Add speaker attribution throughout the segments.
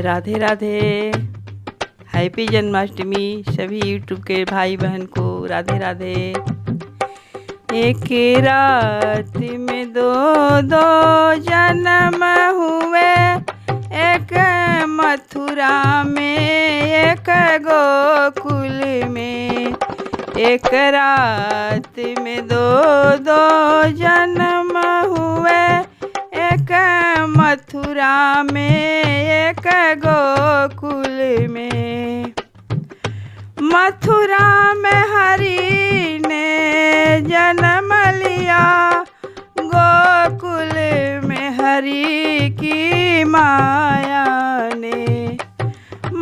Speaker 1: Radhe Radhe. Happy Janmashtami सभी YouTube के भाई बहन को राधे राधे। एक रात में दो दो जन्म हुए, एक मथुरा में एक गोकुल में। एक रात में दो दो जन्म हुए, एक मथुरा में एक गोकुल में। मथुरा में हरि ने जन्म लिया, गोकुल में हरि की माया ने।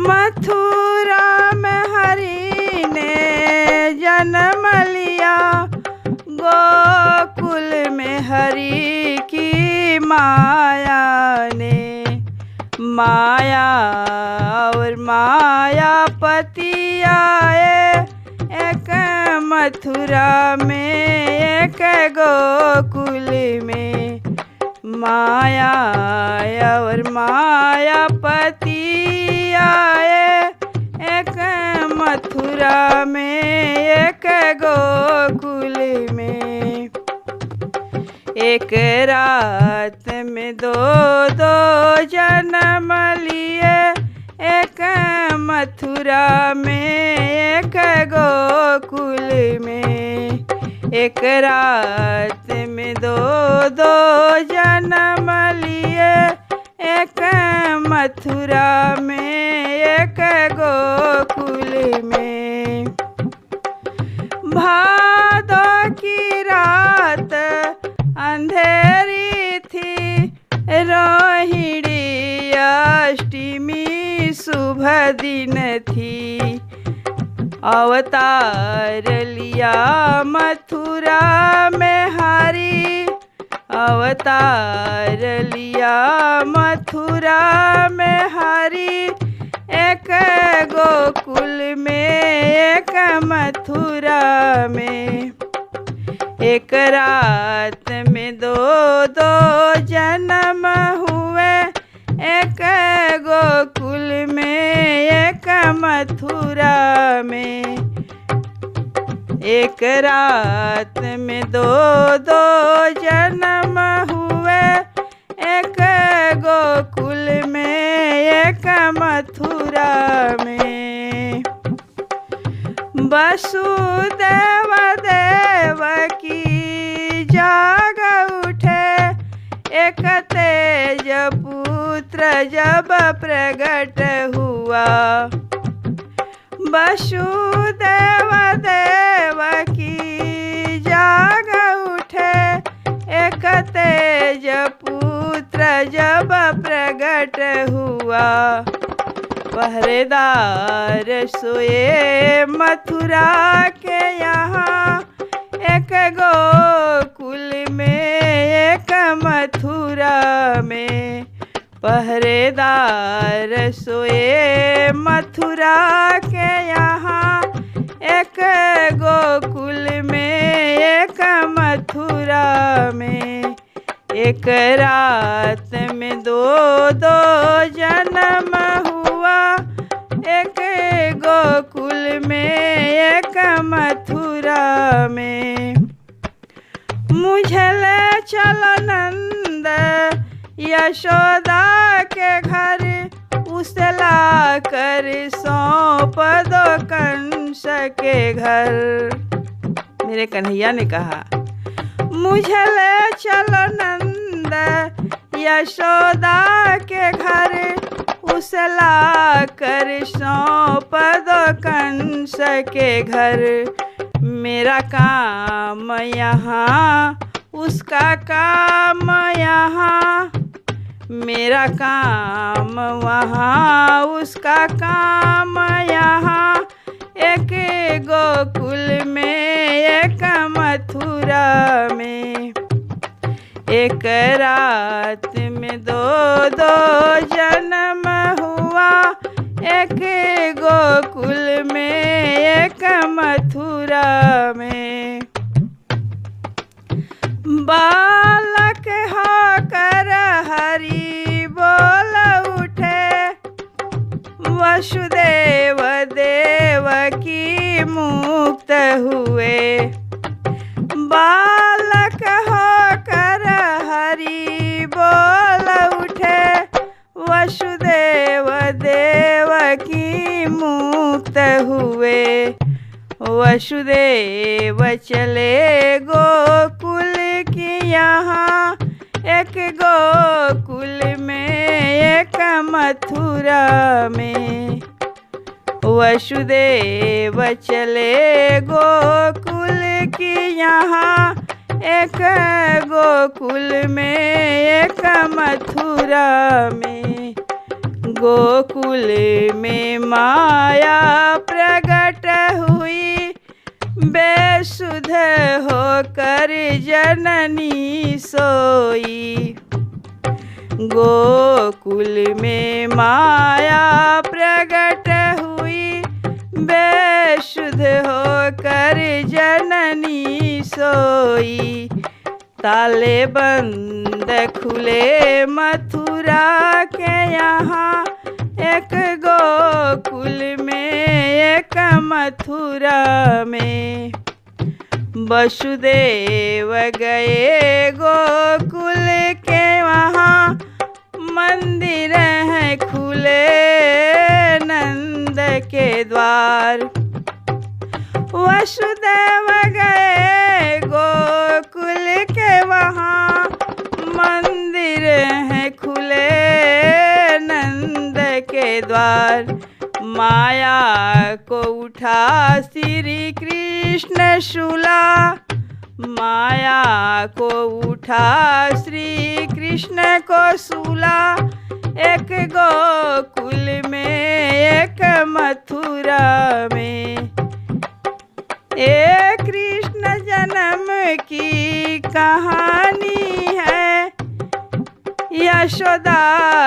Speaker 1: मथुरा में हरि ने जन्म लिया, गोकुल में हरि की माया ने। माया और मायापति आए, एक मथुरा में एक गोकुल में। माया और मायापति आए, एक मथुरा में एक गोकुल में। एक रात में दो दो जन्म लिए, एक मथुरा में एक गोकुल में। एक रात में दो दो जन्म लिए, एक मथुरा में एक गोकुल में। भादो की रात अंधेरी थी, रोहिणी अष्टमी शुभ दिन थी। अवतार लिया मथुरा में हरि, अवतार लिया मथुरा में हरि। एक गोकुल में एक मथुरा में। एक रात में दो दो जन्म हुए, एक गोकुल में एक मथुरा में। एक रात में दो दो जन्म हुए, एक गोकुल में एक मथुरा में। वसुदेव देवकी जाग उठे, एक तेज पुत्र जब प्रगट हुआ। वसुदेव देवकी जाग उठे, एक तेज पुत्र जब प्रगट हुआ। पहरेदार सोए मथुरा के यहाँ, एक गोकुल में एक मथुरा में। पहरेदार सोए मथुरा के यहाँ, एक गोकुल में एक मथुरा में। एक रात में दो दो जन्म हुआ, एक गोकुल में एक मथुरा में। मुझे ले चलो नंद यशोदा के घर, उसे ला कर सौंप दो कंस के घर। मेरे कन्हैया ने कहा, मुझे ले चलो नंद यशोदा के घर, उसे ला कर सौंप दो कंस के घर। मेरा काम यहाँ, उसका काम यहाँ, मेरा काम वहाँ, उसका काम यहाँ। एक गोकुल में एक मथुरा में। एक रात में दो दो जन्म हुआ, एक गोकुल में एक मथुरा में। बालक होकर हरि बोल उठे, वसुदेव देवकी मुक्त हुए। बालक होकर हरि बोल उठे, वसुदेव देवकी मुक्त हुए। वसुदेव चले गोकुल की यहाँ, एक गोकुल में एक मथुरा में। वसुदेव चले गोकुल की यहाँ, एक गोकुल में एक मथुरा में। गोकुल में माया प्रकट हुई, बेसुध होकर जननी सोई। गोकुल में माया प्रकट हुई, बेसुध होकर जननी सोई। ताले बंद खुले मथुरा के यहाँ, एक गोकुल में एक मथुरा में। वसुदेव गए गोकुल के वहाँ, मंदिर हैं खुले नंद के द्वार। वसुदेव गए गोकुल के वहाँ, मंदिर हैं खुले नंद के द्वार। माया को उठा श्री कृष्ण शूला, माया को उठा श्री कृष्ण को शूला। एक गोकुल में एक मथुरा में। एक कृष्ण जन्म की कहानी है, यशोदा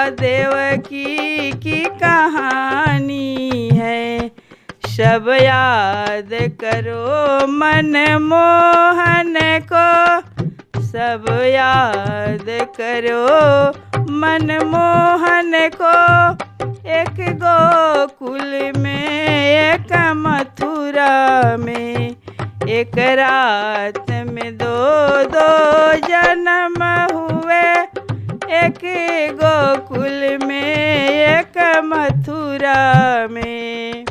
Speaker 1: देवकी की कहानी है। सब याद करो मनमोहन को, सब याद करो मनमोहन को। एक गोकुल में एक मथुरा में, एक रात में दो दो जन्म हुए। एक गोकुल में एक मथुरा में।